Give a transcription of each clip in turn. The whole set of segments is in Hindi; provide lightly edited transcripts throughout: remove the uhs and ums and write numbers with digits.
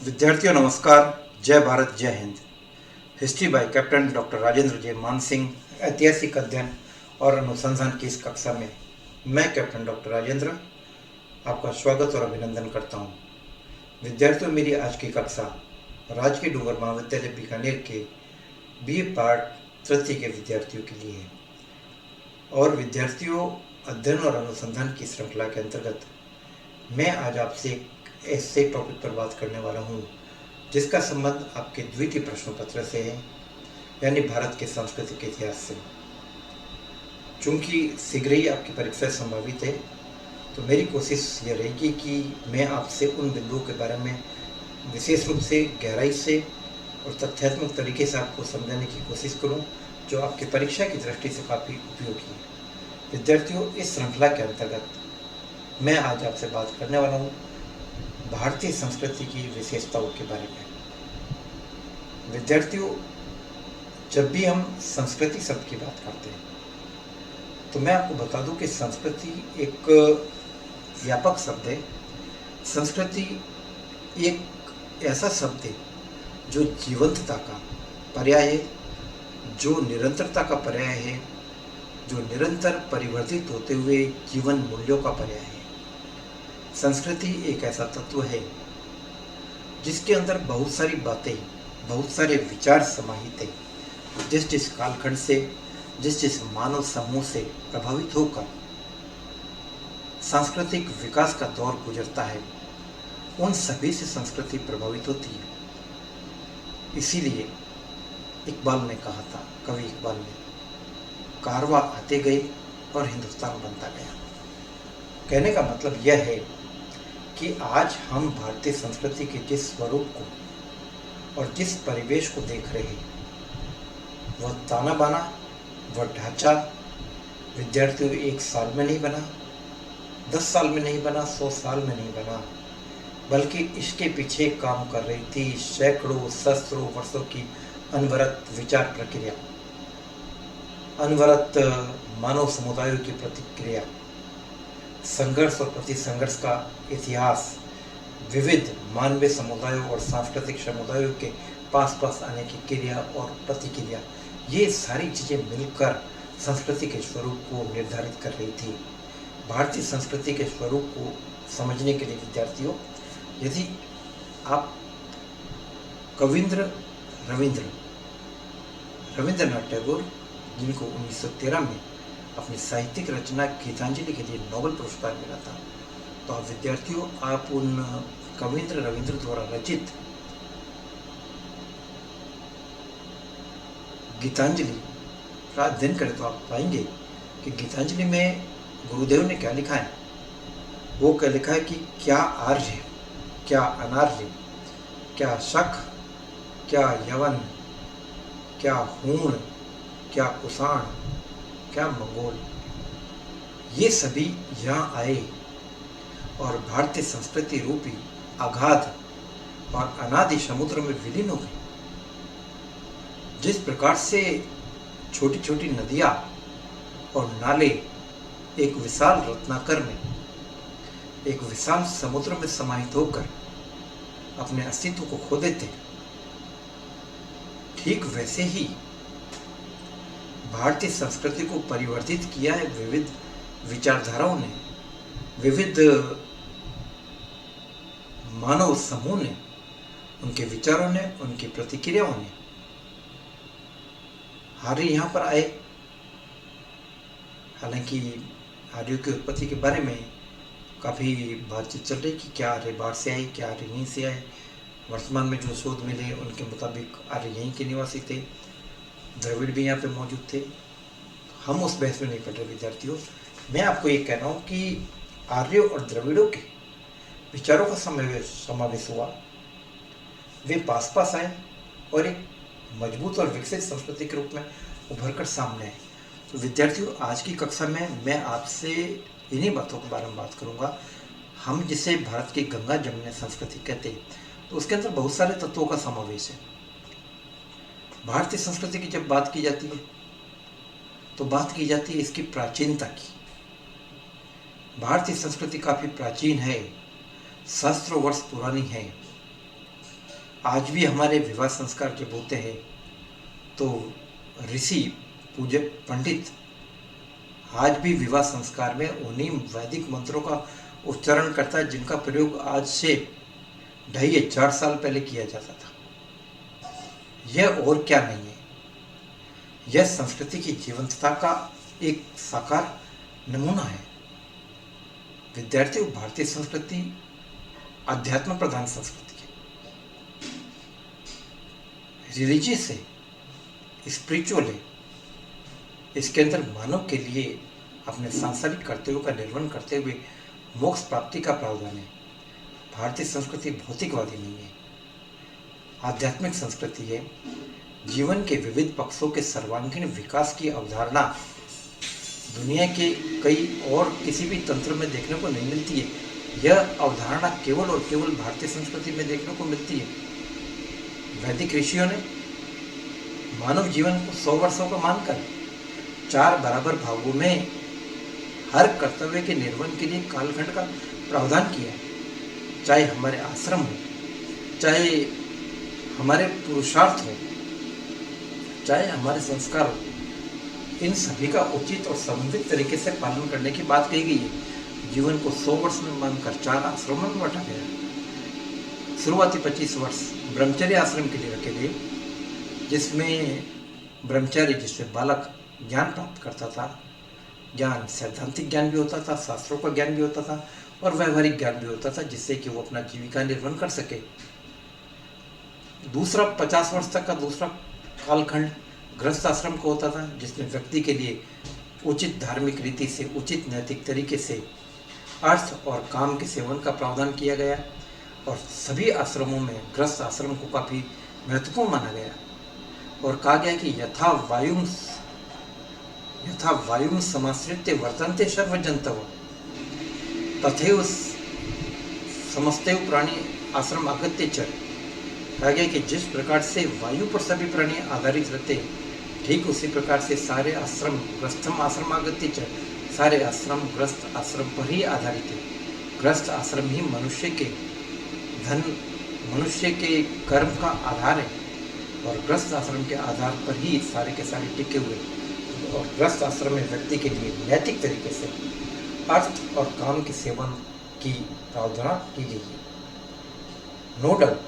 विद्यार्थियों नमस्कार। जय भारत जय Hind. History by captain doctor Rajendra J Maan Singh ऐतिहासिक अध्ययन और अनुसंधान की इस कक्षा में मैं कैप्टन डॉक्टर राजेंद्र आपका स्वागत और अभिनंदन करता हूं। विद्यार्थियों, मेरी आज की कक्षा राजकीय डूंगर महाविद्यालय बीकानेर के बीए पार्ट तृतीय के विद्यार्थियों के लिए है। और विद्यार्थियों, अध्ययन और अनुसंधान की श्रृंखला के अंतर्गत मैं आज आपसे एक ऐसे टॉपिक पर बात करने वाला हूँ जिसका संबंध आपके द्वितीय प्रश्न पत्र से है, यानी भारत के सांस्कृतिक इतिहास से। चूंकि शीघ्र ही आपकी परीक्षा संभावित है, तो मेरी कोशिश यह रहेगी कि मैं आपसे उन बिंदुओं के बारे में विशेष रूप से गहराई से और तथ्यात्मक तरीके से आपको समझाने की कोशिश करूं, जो आपकी परीक्षा की दृष्टि से काफ़ी उपयोगी है। विद्यार्थियों, इस श्रृंखला के अंतर्गत मैं आज आपसे बात करने वाला हूँ भारतीय संस्कृति की विशेषताओं के बारे में। विद्यार्थियों, जब भी हम संस्कृति शब्द की बात करते हैं तो मैं आपको बता दूं कि संस्कृति एक व्यापक शब्द है। संस्कृति एक ऐसा शब्द है जो जीवंतता का पर्याय है, जो निरंतरता का पर्याय है, जो निरंतर परिवर्तित होते हुए जीवन मूल्यों का पर्याय है। संस्कृति एक ऐसा तत्व है जिसके अंदर बहुत सारी बातें, बहुत सारे विचार समाहित हैं। जिस जिस कालखंड से, जिस जिस मानव समूह से प्रभावित होकर सांस्कृतिक विकास का दौर गुजरता है, उन सभी से संस्कृति प्रभावित होती है। इसीलिए इकबाल ने कहा था, कवि इकबाल ने, कारवां आते गए और हिंदुस्तान बनता गया। कहने का मतलब यह है कि आज हम भारतीय संस्कृति के जिस स्वरूप को और जिस परिवेश को देख रहे हैं, वह ताना बाना, वह ढांचा विद्यार्थियों 1 साल में नहीं बना, 10 साल में नहीं बना, 100 साल में नहीं बना, बल्कि इसके पीछे काम कर रही थी सैकड़ों सहस्त्रों वर्षों की अनवरत विचार प्रक्रिया, अनवरत मानव समुदायों की प्रतिक्रिया, संघर्ष और प्रतिसंघर्ष का इतिहास, विविध मानवीय समुदायों और सांस्कृतिक समुदायों के पास आने की क्रिया और प्रतिक्रिया, ये सारी चीज़ें मिलकर संस्कृति के स्वरूप को निर्धारित कर रही थी। भारतीय संस्कृति के स्वरूप को समझने के लिए विद्यार्थियों, यदि आप रविंद्रनाथ टैगोर, जिनको 1913 में अपनी साहित्यिक रचना गीतांजलि के लिए नोबेल पुरस्कार मिला था, तो आप विद्यार्थियों, आप उन रविंद्र द्वारा रचित गीतांजलि का अध्ययन करें तो आप पाएंगे कि गीतांजलि में गुरुदेव ने क्या लिखा है। वो क्या लिखा है कि क्या आर्य, क्या अनार्य, क्या शक, क्या यवन, क्या हूण, क्या कुषाण, क्या मंगोल, ये सभी यहाँ आए और भारतीय संस्कृति रूपी अगाध और अनादि समुद्र में विलीन हो गए। जिस प्रकार से छोटी छोटी नदियाँ और नाले एक विशाल रत्नाकर में, एक विशाल समुद्र में समाहित होकर अपने अस्तित्व को खो देते, ठीक वैसे ही भारतीय संस्कृति को परिवर्तित किया है विविध विचारधाराओं ने, विविध मानव समूह ने, उनके विचारों ने, उनकी प्रतिक्रियाओं ने। आर्य यहाँ पर आए, हालांकि आर्यों की उत्पत्ति के बारे में काफ़ी बातचीत चल रही कि क्या आर्य बाहर से आए, क्या आर्य यहीं से आए। वर्तमान में जो शोध मिले उनके मुताबिक आर्य यहीं के निवासी थे, द्रविड़ भी यहाँ पे मौजूद थे। हम उस बहस में नहीं पढ़ रहे विद्यार्थियों। मैं आपको ये कह रहा हूँ कि आर्यों और द्रविड़ों के विचारों का समावेश हुआ, वे पास आए और एक मजबूत और विकसित संस्कृति के रूप में उभर कर सामने आए। तो विद्यार्थियों, आज की कक्षा में मैं आपसे इन्हीं बातों के बारे में बात करूँगा। हम जिसे भारत की गंगा जमुना संस्कृति कहते हैं, तो उसके अंदर बहुत सारे तत्वों का समावेश है। भारतीय संस्कृति की जब बात की जाती है तो बात की जाती है इसकी प्राचीनता की। भारतीय संस्कृति काफ़ी प्राचीन है, सहस्त्रों वर्ष पुरानी है। आज भी हमारे विवाह संस्कार जब होते हैं तो ऋषि पूज्य पंडित आज भी विवाह संस्कार में उन्हीं वैदिक मंत्रों का उच्चारण करता है जिनका प्रयोग आज से 2,500-4 साल पहले किया जाता था। यह और क्या नहीं है, यह संस्कृति की जीवंतता का एक साकार नमूना है। विद्यार्थियों, भारतीय संस्कृति अध्यात्म प्रधान संस्कृति है, रिलीजियस है, स्पिरिचुअल है। इसके अंदर मानव के लिए अपने सांसारिक कर्तव्यों का निर्वहन करते हुए मोक्ष प्राप्ति का प्रावधान है। भारतीय संस्कृति भौतिकवादी नहीं है, आध्यात्मिक संस्कृति है। जीवन के विविध पक्षों के सर्वांगीण विकास की अवधारणा दुनिया के कई और किसी भी तंत्र में देखने को नहीं मिलती है। यह अवधारणा केवल और केवल भारतीय संस्कृति में देखने को मिलती है। वैदिक ऋषियों ने मानव जीवन को 100 वर्षों का मानकर 4 बराबर भागों में हर कर्तव्य के निर्वहन के लिए कालखंड का प्रावधान किया है। चाहे हमारे आश्रम हो, चाहे हमारे पुरुषार्थ हो, चाहे हमारे संस्कार हो, इन सभी का उचित और समन्वित तरीके से पालन करने की बात कही गई है। जीवन को 100 वर्ष में मानकर 4 आश्रमों में बांटा गया। शुरुआती 25 वर्ष ब्रह्मचर्य आश्रम के लिए रखे गए, जिसमें ब्रह्मचारी जिससे बालक ज्ञान प्राप्त करता था। ज्ञान सैद्धांतिक ज्ञान भी होता था, शास्त्रों का ज्ञान भी होता था और व्यवहारिक ज्ञान भी होता था, जिससे कि वो अपना जीविका निर्वहन कर सके। दूसरा 50 वर्ष तक का दूसरा कालखंड गृहस्थ आश्रम को होता था, जिसमें व्यक्ति के लिए उचित धार्मिक रीति से, उचित नैतिक तरीके से अर्थ और काम के सेवन का प्रावधान किया गया। और सभी आश्रमों में गृहस्थ आश्रम को काफ़ी महत्वपूर्ण माना गया और कहा गया कि यथा वायुं समाश्रित्य वर्तन्ते सर्वजन्तव तथैव समस्तैव प्राणी आश्रम आगत्य च। कहा गया कि जिस प्रकार से वायु पर सभी प्राणी आधारित रहते हैं, ठीक उसी प्रकार से सारे आश्रम गृहस्थम आश्रम आगत्य च, सारे आश्रम गृहस्थ आश्रम पर ही आधारित है। गृहस्थ आश्रम ही मनुष्य के कर्म का आधार है और गृहस्थ आश्रम के आधार पर ही सारे के सारे टिके हुए। और गृहस्थ आश्रम में व्यक्ति के लिए नैतिक तरीके से अर्थ और काम के सेवन की प्रावधान की गई है। नो डाउट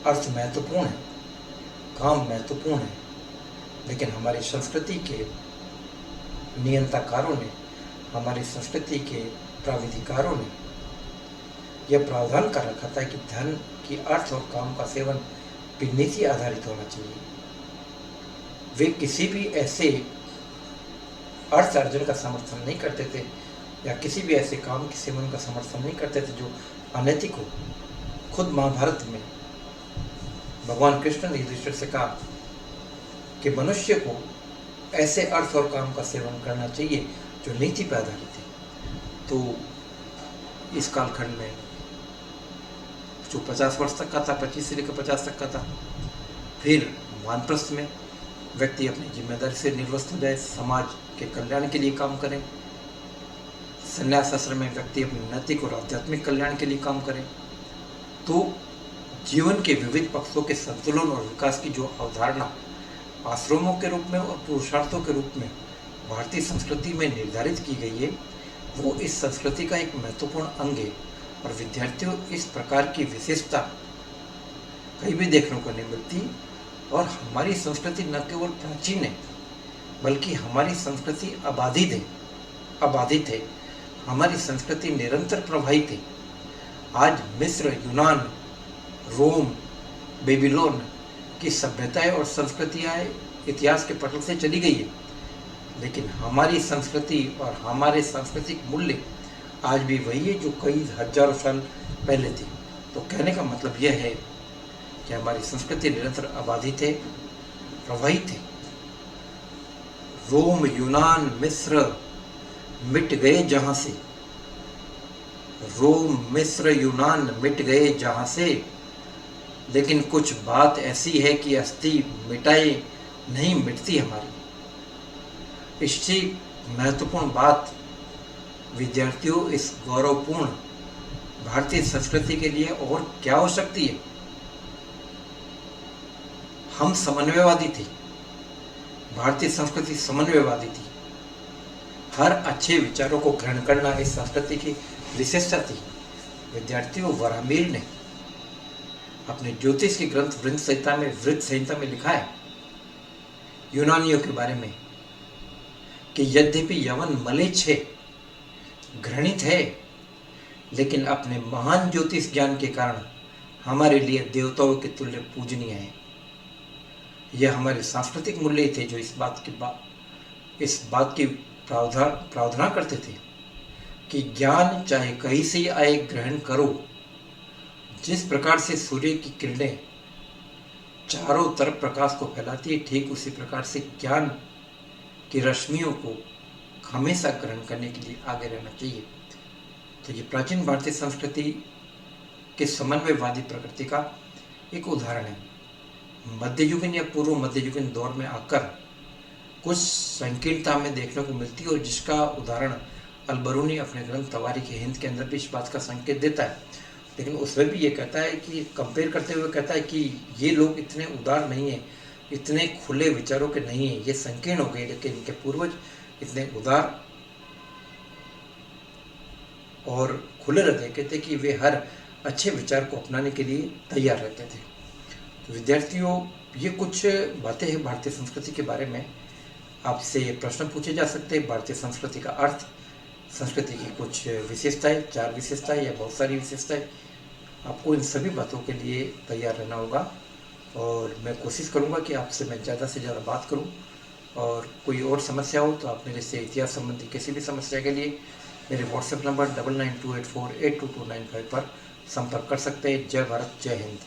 अर्थ महत्वपूर्ण है, काम महत्वपूर्ण है, लेकिन हमारी संस्कृति के नियंताकारों ने, हमारी संस्कृति के प्राविधिकारों ने यह प्रावधान कर रखा था कि धन की अर्थ और काम का सेवन नीति आधारित होना चाहिए। वे किसी भी ऐसे अर्थ अर्जन का समर्थन नहीं करते थे या किसी भी ऐसे काम के सेवन का समर्थन नहीं करते थे जो अनैतिक हो। खुद महाभारत में भगवान कृष्ण ने युधिष्ठिर से कहा कि मनुष्य को ऐसे अर्थ और काम का सेवन करना चाहिए जो नीति पर आधारित है। तो इस कालखंड में जो 50 वर्ष तक का था, 25 से लेकर 50 तक का था। फिर वानप्रस्थ में व्यक्ति अपनी जिम्मेदारी से निर्वस्त हो जाए, समाज के कल्याण के लिए काम करें। संन्यास आश्रम में व्यक्ति अपने नैतिक और आध्यात्मिक कल्याण के लिए काम करें। तो जीवन के विविध पक्षों के संतुलन और विकास की जो अवधारणा आश्रमों के रूप में और पुरुषार्थों के रूप में भारतीय संस्कृति में निर्धारित की गई है, वो इस संस्कृति का एक महत्वपूर्ण अंग है। और विद्यार्थियों, इस प्रकार की विशेषता कहीं भी देखने को नहीं मिलती। और हमारी संस्कृति न केवल प्राचीन है, बल्कि हमारी संस्कृति अबाधित है। हमारी संस्कृति निरंतर प्रवाहित है। आज मिस्र, यूनान, रोम, बेबीलोन की सभ्यताएं और संस्कृतियां इतिहास के पटल से चली गई है, लेकिन हमारी संस्कृति और हमारे सांस्कृतिक मूल्य आज भी वही है जो कई हजारों साल पहले थी। तो कहने का मतलब यह है कि हमारी संस्कृति निरंतर अबाधित है, प्रवाहित है। रोम, यूनान, मिस्र मिट गए जहां से, रोम, मिस्र, यूनान मिट गए जहां से, लेकिन कुछ बात ऐसी है कि अस्थि मिटाए नहीं मिटती हमारी। इससे महत्वपूर्ण बात विद्यार्थियों, इस गौरवपूर्ण भारतीय संस्कृति के लिए और क्या हो सकती है? हम समन्वयवादी थे। भारतीय संस्कृति समन्वयवादी थी। हर अच्छे विचारों को ग्रहण करना इस संस्कृति की विशेषता थी। विद्यार्थियों, वराहमिहिर ने अपने ज्योतिष के ग्रंथ वृत्त संहिता में लिखा है यूनानियों के बारे में कि यद्यपि यवन मलेच्छ है, घृणित है, लेकिन अपने महान ज्योतिष ज्ञान के कारण हमारे लिए देवताओं के तुल्य पूजनीय है। यह हमारे सांस्कृतिक मूल्य थे जो इस बात की प्रार्थना करते थे कि ज्ञान चाहे कहीं से आए, ग्रहण करो। जिस प्रकार से सूर्य की किरणें चारों तरफ प्रकाश को फैलाती है, ठीक उसी प्रकार से ज्ञान की रश्मियों को हमेशा ग्रहण करने के लिए आगे रहना चाहिए। तो ये प्राचीन भारतीय संस्कृति के समन्वयवादी प्रकृति का एक उदाहरण है। मध्ययुगीन या पूर्व मध्ययुगीन दौर में आकर कुछ संकीर्णता हमें देखने को मिलती है, और जिसका उदाहरण अलबरूनी अपने ग्रंथ तवारीख हिंद के अंदर भी इस बात का संकेत देता है। लेकिन उसमें भी ये कहता है कि कंपेयर करते हुए कहता है कि ये लोग इतने उदार नहीं हैं, इतने खुले विचारों के नहीं हैं, ये संकीर्ण हो गए, लेकिन इनके पूर्वज इतने उदार और खुले रहते थे कि वे हर अच्छे विचार को अपनाने के लिए तैयार रहते थे। तो विद्यार्थियों, ये कुछ बातें हैं भारतीय संस्कृति के बारे में। आपसे ये प्रश्न पूछे जा सकते हैं, भारतीय संस्कृति का अर्थ, संस्कृति की कुछ विशेषताएं, 4 विशेषताएं या बहुत सारी विशेषताएं। आपको इन सभी बातों के लिए तैयार रहना होगा, और मैं कोशिश करूंगा कि आपसे मैं ज़्यादा से ज़्यादा बात करूं। और कोई और समस्या हो तो आप मेरे से इतिहास संबंधी किसी भी समस्या के लिए मेरे व्हाट्सएप नंबर 9928482295 पर संपर्क कर सकते हैं। जय भारत, जय हिंद।